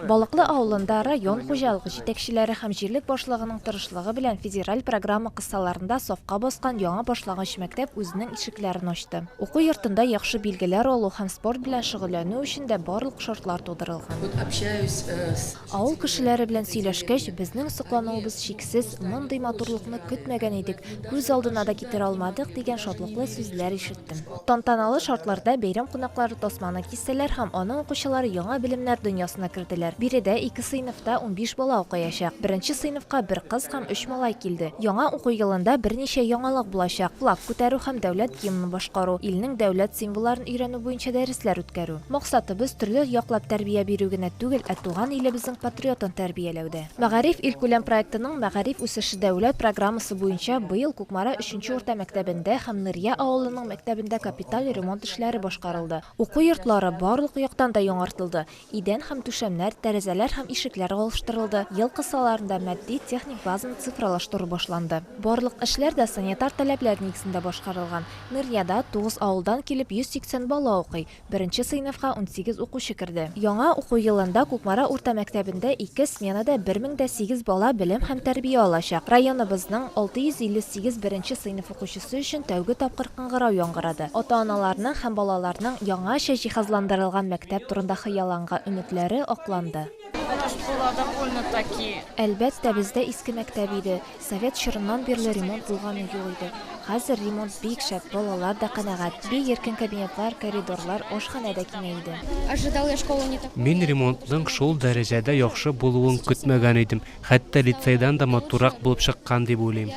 Балыклы авылында район хуҗалыгы җитәкчеләре һәм җирлек башлыгының тырышлыгы белән федераль программа кысаларында сафка баскан яңа башлагач мәктәп үзенең ишекләрен ачты. Уку йортында яхшы билгеләр алу һәм спорт белән шөгыльләнү өчен дә барлык шартлар тудырылган. Авыл кешеләре белән сөйләшкәч, безнең соклануыбыз шиксез, мондый матурлыкны көтмәгән идек, күз алдына да китерә алмадык дигән шатлыклы сүзләр ишеттем. Тантаналы шартларда бәйрәм кунаклары тасманы киселәр һәм аның укучылары яңа белемнәр дөньясына керделәр. Биредә 2 сыйныфта 15 бала укыячак. Беренче сыйныфка 1 кыз һәм 3 малай килде. Яңа уку елында берничә яңалык булачак. Флаг күтәрү һәм дәүләт гимнын башкару, илнең дәүләт символларын өйрәнү буенча дәресләр үткәрү. Максатыбыз төрле яклап тәрбия бирү генә түгел, ә туган илебезнең патриотын тәрбияләүдә. Мәгариф илкүләм проектының Мәгариф үсеше дәүләт программасы буенча быел Кукмара 3нче урта мәктәбендә һәм Нырья авылының мәктәбендә капиталь ремонт эшләре башкарылды. Уку йортлары барлык яктан да яңартылды. Идән һәм түшәмнәр, тәрәзәләр һәм ишекләр алыштырылды. Ел кысаларында матди техник базаны цифрлаштыру башланды. Барлык эшләр дә санитар таләпләр нигезендә башкарылган. Нырьяда 9 авылдан килеп 180 бала укый. Беренче сыйныфка 18 укучы керде. Яңа уку елында Кукмара урта мәктәбендә 2 сменада 1008 бала белем һәм тәрбия алачак. Районыбызның 658 беренче сыйныф укучысы өчен тәүге тапкыр кыңгырау яңгырады. Ата-аналарның һәм балаларның яңача җиһазландырылган мәктәп турында хыялланган өметләре акланды. Әлбәттә, бездә иске мәктәп иде. Совет чорыннан бирле ремонт булганы юк иде. Хәзер ремонт бик шәп, балалар да канәгать. Бик еркин кабинетлар, коридорлар, ашханә дә киңәйде. Мин ремонтның шул дәрәҗәдә яхшы булуын көтмәгән идем. Хәтта лицейдан да матурак булып чыккан дип уйлыйм.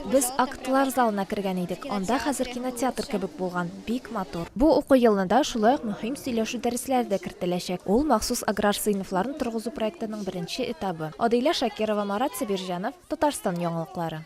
Без актлар залына кергән идек. Анда хәзер кинотеатр кебек булган, бик матур. Бу уку елында шулай ук мөһим сөйләшү дәресләре дә кертеләчәк. Ул махсус аграр сыйныфларын торгызу проектының беренче этабы. Адыйлә Шакирова, Марат Сабирҗанов, Татарстан яңалыклары.